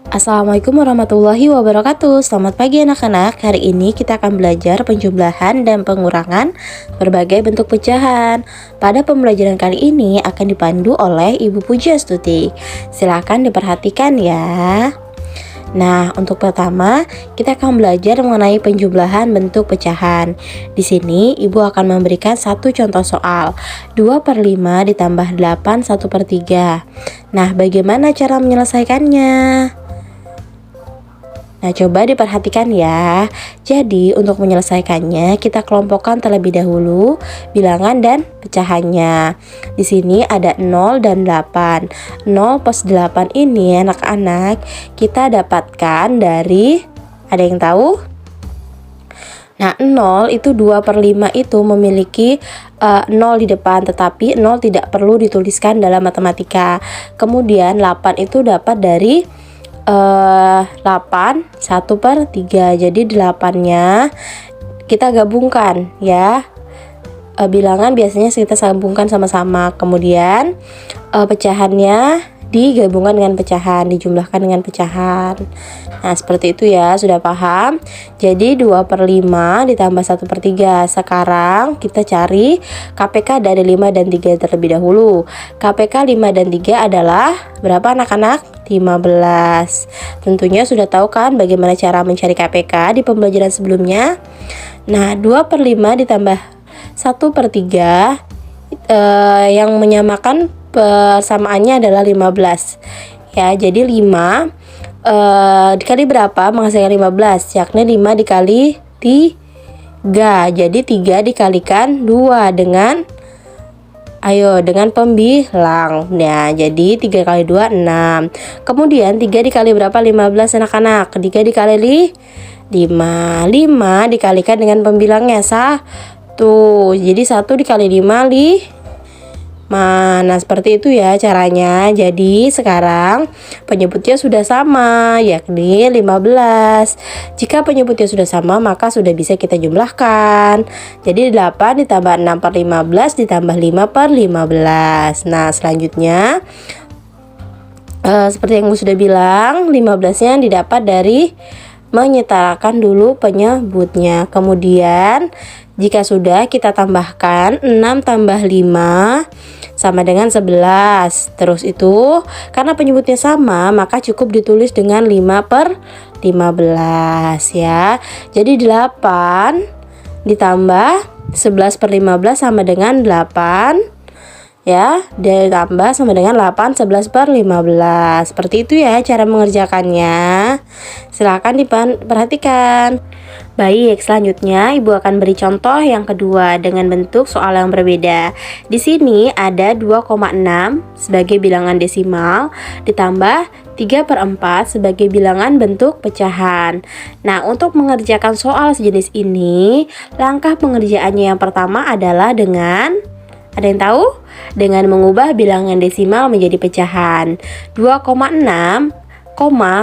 Assalamualaikum warahmatullahi wabarakatuh. Selamat pagi anak-anak. Hari ini kita akan belajar penjumlahan dan pengurangan berbagai bentuk pecahan. Pada pembelajaran kali ini akan dipandu oleh Ibu Pujastuti. Silakan diperhatikan ya. Nah, untuk pertama, kita akan belajar mengenai penjumlahan bentuk pecahan. Di sini, Ibu akan memberikan satu contoh soal. 2/5 ditambah 8 1/3. Nah, bagaimana cara menyelesaikannya? Nah, coba diperhatikan ya. Jadi, untuk menyelesaikannya, kita kelompokkan terlebih dahulu bilangan dan pecahannya. Di sini ada 0 dan 8. 0 plus 8 ini anak-anak kita dapatkan dari, ada yang tahu? Nah, 0 itu 2/5 itu memiliki 0 di depan, tetapi 0 tidak perlu dituliskan dalam matematika. Kemudian 8 itu dapat dari 8 1/3. Jadi 8-nya kita gabungkan ya. Bilangan biasanya kita gabungkan sama-sama. Kemudian pecahannya digabungkan dengan pecahan, dijumlahkan dengan pecahan. Nah, seperti itu ya, sudah paham? Jadi 2/5 ditambah 1/3. Sekarang kita cari KPK dari 5 dan 3 terlebih dahulu. KPK 5 dan 3 adalah berapa anak-anak? 15. Tentunya sudah tahu kan bagaimana cara mencari KPK di pembelajaran sebelumnya? Nah, 2/5 ditambah 1/3 yang menyamakan persamaannya adalah 15. Ya, jadi 5 dikali berapa menghasilkan 15? Yakni 5 dikali 3. Jadi 3 dikalikan 2 dengan pembilang. Nah, jadi 3 kali 2 6. Kemudian 3 dikali berapa? 15 anak-anak. 3 dikali 5. 5 dikalikan dengan pembilangnya 1. Jadi 1 dikali 5 Nah, seperti itu ya caranya. Jadi sekarang penyebutnya sudah sama, yakni 15. Jika penyebutnya sudah sama, maka sudah bisa kita jumlahkan. Jadi 8 ditambah 6/15 ditambah 5/15. Nah, selanjutnya seperti yang Ibu sudah bilang, 15-nya didapat dari menyetarakan dulu penyebutnya. Kemudian jika sudah, kita tambahkan 6 tambah 5 sama dengan 11. Terus itu karena penyebutnya sama, maka cukup ditulis dengan 5/15 ya. Jadi 8 ditambah 11/15 sama dengan 8 ya, ditambah sama dengan 8 11/15. Seperti itu ya cara mengerjakannya. Silakan diperhatikan. Baik, selanjutnya Ibu akan beri contoh yang kedua dengan bentuk soal yang berbeda. Di sini ada 2,6 sebagai bilangan desimal ditambah 3/4 sebagai bilangan bentuk pecahan. Nah, untuk mengerjakan soal sejenis ini, langkah pengerjaannya yang pertama adalah dengan, ada yang tahu? Dengan mengubah bilangan desimal menjadi pecahan. 2,6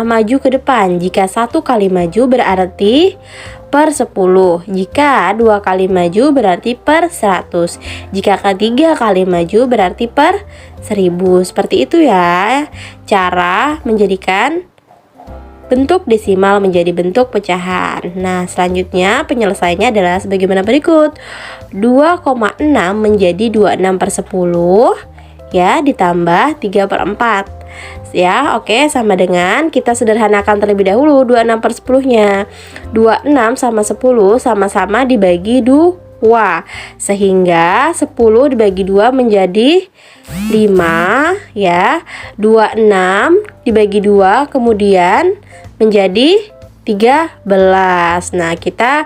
maju ke depan. Jika 1 kali maju berarti per 10. Jika 2 kali maju berarti per 100. Jika ketiga kali maju berarti per 1000. Seperti itu ya cara menjadikan bentuk desimal menjadi bentuk pecahan. Nah, selanjutnya penyelesaiannya adalah sebagaimana berikut. 2,6 menjadi 26/10 ya, ditambah 3/4 ya. Oke, sama dengan kita sederhanakan terlebih dahulu 26/10-nya. 26 sama 10 sama-sama dibagi 2, sehingga 10 dibagi 2 menjadi 5 ya. 26 dibagi 2 kemudian menjadi 13. Nah, kita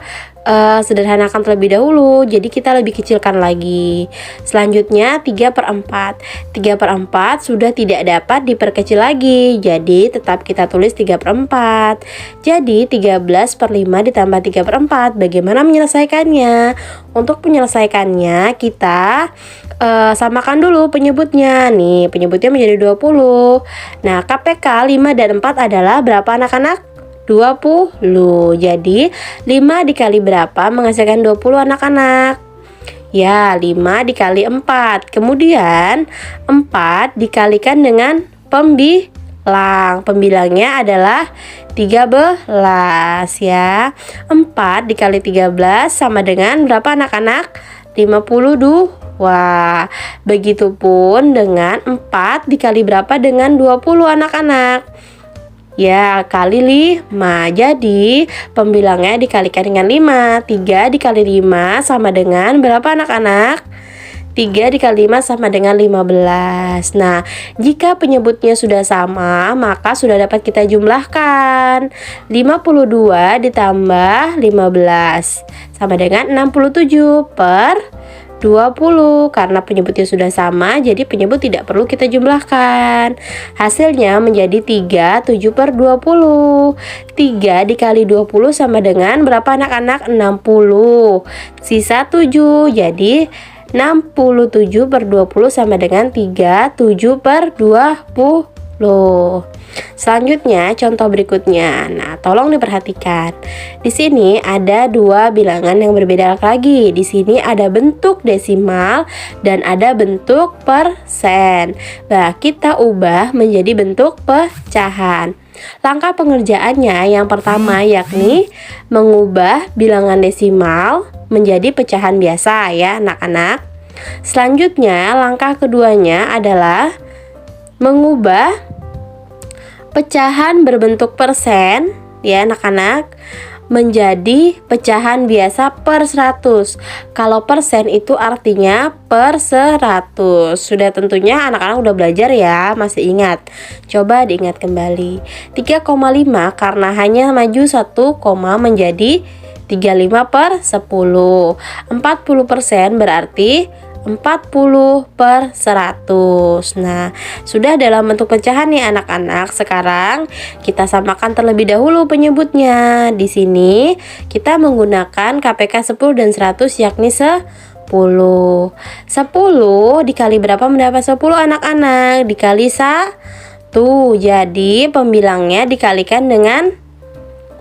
sederhanakan terlebih dahulu. Jadi kita lebih kecilkan lagi. Selanjutnya 3/4. 3/4 sudah tidak dapat diperkecil lagi. Jadi tetap kita tulis 3/4. Jadi 13/5 ditambah 3/4. Bagaimana menyelesaikannya? Untuk menyelesaikannya kita samakan dulu penyebutnya. Nih, penyebutnya menjadi 20. Nah, KPK 5 dan 4 adalah berapa anak-anak? 20. Jadi 5 dikali berapa menghasilkan 20 anak-anak? Ya, 5 dikali 4. Kemudian 4 dikalikan dengan pembilang. lang. Pembilangnya adalah 13 ya. 4 dikali 13 sama dengan berapa anak-anak? 52. Begitupun dengan 4 dikali berapa dengan 20 anak-anak? Ya, kali 5. Jadi, pembilangnya dikalikan dengan 5. 3 dikali 5 sama dengan berapa anak-anak? 3 dikali 5 sama dengan 15. Nah, jika penyebutnya sudah sama, maka sudah dapat kita jumlahkan. 52 ditambah 15 sama dengan 67 per 20. Karena penyebutnya sudah sama, jadi penyebut tidak perlu kita jumlahkan. Hasilnya menjadi 37 per 20. 3 dikali 20 sama dengan berapa anak-anak? 60. Sisa 7. Jadi 67 per 20 sama dengan 37 per 20. Selanjutnya contoh berikutnya. Nah, tolong diperhatikan. Di sini ada dua bilangan yang berbeda lagi. Di sini ada bentuk desimal dan ada bentuk persen. Nah, kita ubah menjadi bentuk pecahan. Langkah pengerjaannya yang pertama yakni mengubah bilangan desimal menjadi pecahan biasa ya anak-anak. Selanjutnya langkah keduanya adalah mengubah pecahan berbentuk persen ya anak-anak menjadi pecahan biasa per 100. Kalau persen itu artinya per 100. Sudah tentunya anak-anak udah belajar ya, masih ingat? Coba diingat kembali. 3,5 karena hanya maju 1 koma menjadi 35 per 10. 40% berarti 40 per 100. Nah, sudah dalam bentuk pecahan nih anak-anak. Sekarang kita samakan terlebih dahulu penyebutnya. Di sini kita menggunakan KPK 10 dan 100 yakni 10. 10 dikali berapa mendapat 10 anak-anak? Dikali 1. Jadi pembilangnya dikalikan dengan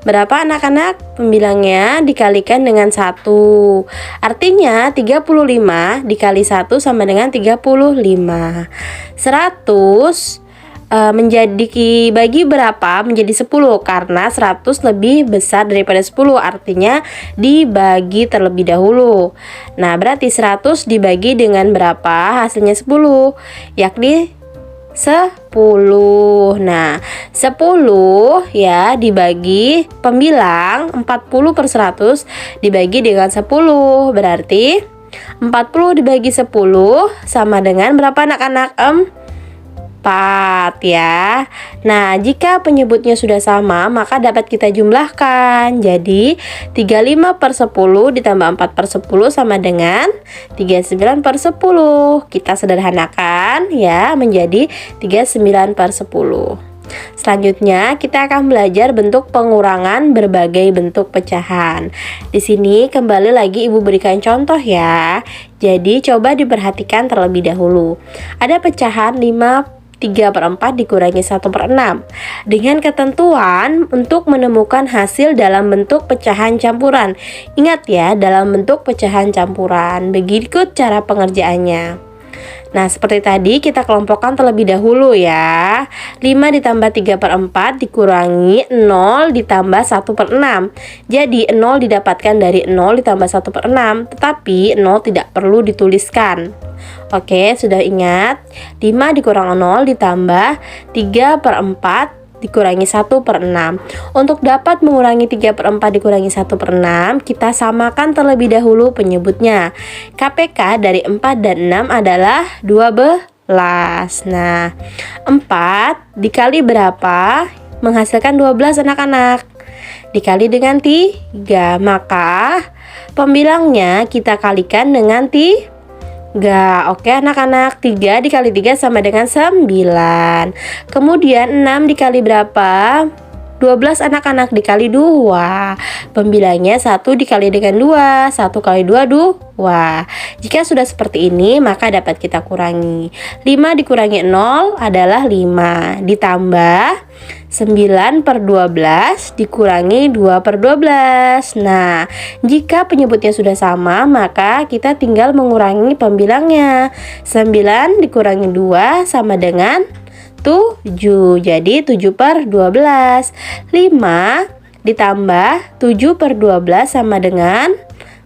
berapa anak-anak? Pembilangnya dikalikan dengan 1. Artinya 35 dikali 1 sama dengan 35. 100 menjadi bagi berapa? Menjadi 10 karena 100 lebih besar daripada 10. Artinya dibagi terlebih dahulu. Nah, berarti 100 dibagi dengan berapa? Hasilnya 10, yakni 10. Nah, 10 ya dibagi pembilang 40 per 100 dibagi dengan 10. Berarti 40 dibagi 10 sama dengan berapa anak-anak? 4 ya. Nah, jika penyebutnya sudah sama, maka dapat kita jumlahkan. Jadi 35 per 10 ditambah 4 per 10 sama dengan 39 per 10. Kita sederhanakan ya menjadi 39 per 10. Selanjutnya kita akan belajar bentuk pengurangan berbagai bentuk pecahan. Di sini kembali lagi Ibu berikan contoh ya. Jadi coba diperhatikan terlebih dahulu. Ada pecahan 3/4 dikurangi 1/6 dengan ketentuan untuk menemukan hasil dalam bentuk pecahan campuran. Ingat ya, dalam bentuk pecahan campuran. Begitu cara pengerjaannya. Nah, seperti tadi kita kelompokkan terlebih dahulu ya. 5 ditambah 3/4 dikurangi 0 ditambah 1/6. Jadi 0 didapatkan dari 0 ditambah 1/6, tetapi 0 tidak perlu dituliskan. Oke, sudah ingat? 5 dikurang 0 ditambah 3/4 dikurangi 1/6. Untuk dapat mengurangi 3/4 dikurangi 1/6, kita samakan terlebih dahulu penyebutnya. KPK dari 4 dan 6 adalah 12. Nah, 4 dikali berapa? Menghasilkan 12 anak-anak. Dikali dengan 3, maka pembilangnya kita kalikan dengan 3. Oke anak-anak, 3 dikali 3 sama dengan 9. Kemudian 6 dikali berapa? 12 anak-anak dikali 2. Pembilangnya 1 dikali dengan 2. 1 kali 2, 2. Jika sudah seperti ini, maka dapat kita kurangi. 5 dikurangi 0 adalah 5. Ditambah 9 per 12 dikurangi 2 per 12. Nah, jika penyebutnya sudah sama, maka kita tinggal mengurangi pembilangnya. 9 dikurangi 2 sama dengan 7. Jadi 7 per 12. 5 ditambah 7 per 12 sama dengan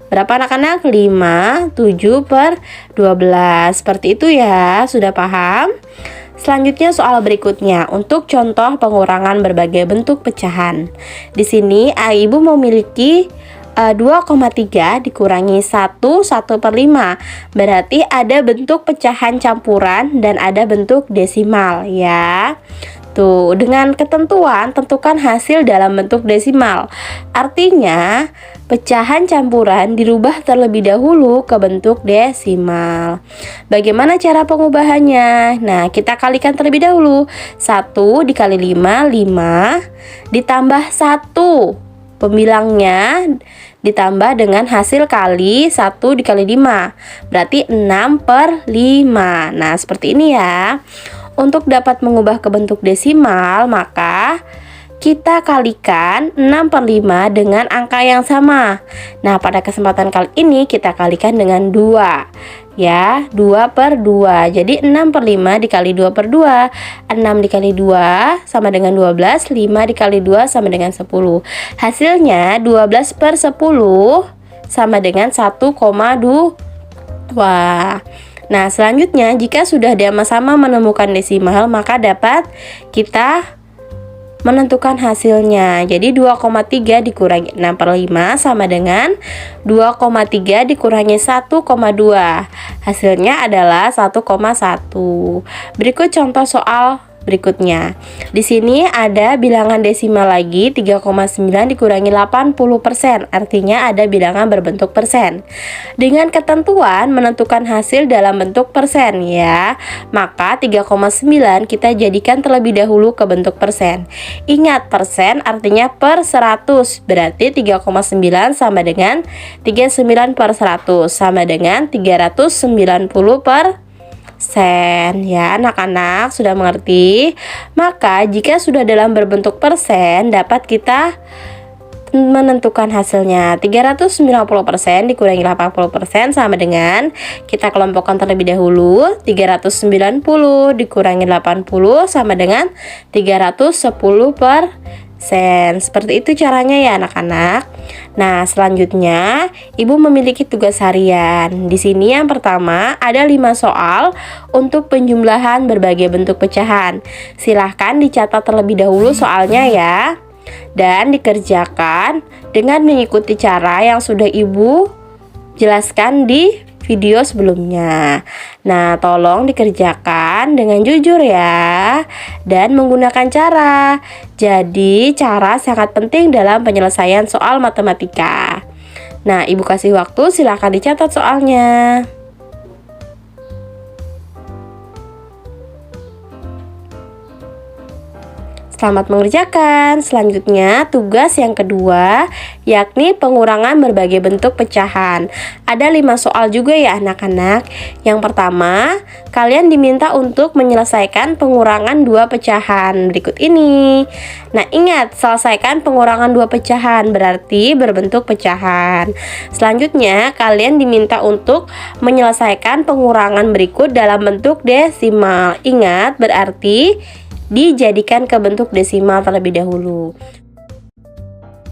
berapa anak-anak? 5, 7 per 12. Seperti itu ya, sudah paham? Selanjutnya soal berikutnya untuk contoh pengurangan berbagai bentuk pecahan. Di sini Ibu memiliki 2,3 dikurangi 1 per 5. Berarti ada bentuk pecahan campuran dan ada bentuk desimal ya. Tuh, dengan ketentuan tentukan hasil dalam bentuk desimal. Artinya, pecahan campuran dirubah terlebih dahulu ke bentuk desimal. Bagaimana cara pengubahannya? Nah, kita kalikan terlebih dahulu. 1 dikali 5, 5 ditambah 1 pembilangnya ditambah dengan hasil kali 1 dikali 5. Berarti 6 per 5. Nah, seperti ini ya. Untuk dapat mengubah ke bentuk desimal, maka kita kalikan 6 per 5 dengan angka yang sama. Nah, pada kesempatan kali ini kita kalikan dengan 2. Ya, 2 per 2. Jadi 6 per 5 dikali 2 per 2. 6 dikali 2 sama dengan 12. 5 dikali 2 sama dengan 10. Hasilnya 12 per 10 sama dengan 1,2. Nah, selanjutnya jika sudah sama-sama menemukan desimal, maka dapat kita menentukan hasilnya. Jadi 2,3 dikurangi 6 per 5 sama dengan 2,3 dikurangi 1,2. Hasilnya adalah 1,1. Berikut contoh soal berikutnya. Di sini ada bilangan desimal lagi, 3,9 dikurangi 80%, artinya ada bilangan berbentuk persen. Dengan ketentuan menentukan hasil dalam bentuk persen ya. Maka 3,9 kita jadikan terlebih dahulu ke bentuk persen. Ingat, persen artinya per 100. Berarti 3,9 sama dengan 39 per 100 sama dengan 390 per persen ya. Anak-anak sudah mengerti? Maka jika sudah dalam berbentuk persen, dapat kita menentukan hasilnya. 390% dikurangi 80% sama dengan, kita kelompokkan terlebih dahulu, 390 dikurangi 80 sama dengan 310 per seperti itu caranya ya anak-anak. Nah, selanjutnya Ibu memiliki tugas harian. Di sini yang pertama ada 5 soal untuk penjumlahan berbagai bentuk pecahan. Silahkan dicatat terlebih dahulu soalnya ya, dan dikerjakan dengan mengikuti cara yang sudah Ibu jelaskan di video sebelumnya. Nah, tolong dikerjakan dengan jujur ya, dan menggunakan cara. Jadi, cara sangat penting dalam penyelesaian soal matematika. Nah, Ibu kasih waktu, silahkan dicatat soalnya. Selamat mengerjakan. Selanjutnya tugas yang kedua, yakni pengurangan berbagai bentuk pecahan. Ada 5 soal juga ya anak-anak. Yang pertama, kalian diminta untuk menyelesaikan pengurangan 2 pecahan berikut ini. Nah, ingat, selesaikan pengurangan 2 pecahan berarti berbentuk pecahan. Selanjutnya, kalian diminta untuk menyelesaikan pengurangan berikut dalam bentuk desimal. Ingat, berarti dijadikan ke bentuk desimal terlebih dahulu.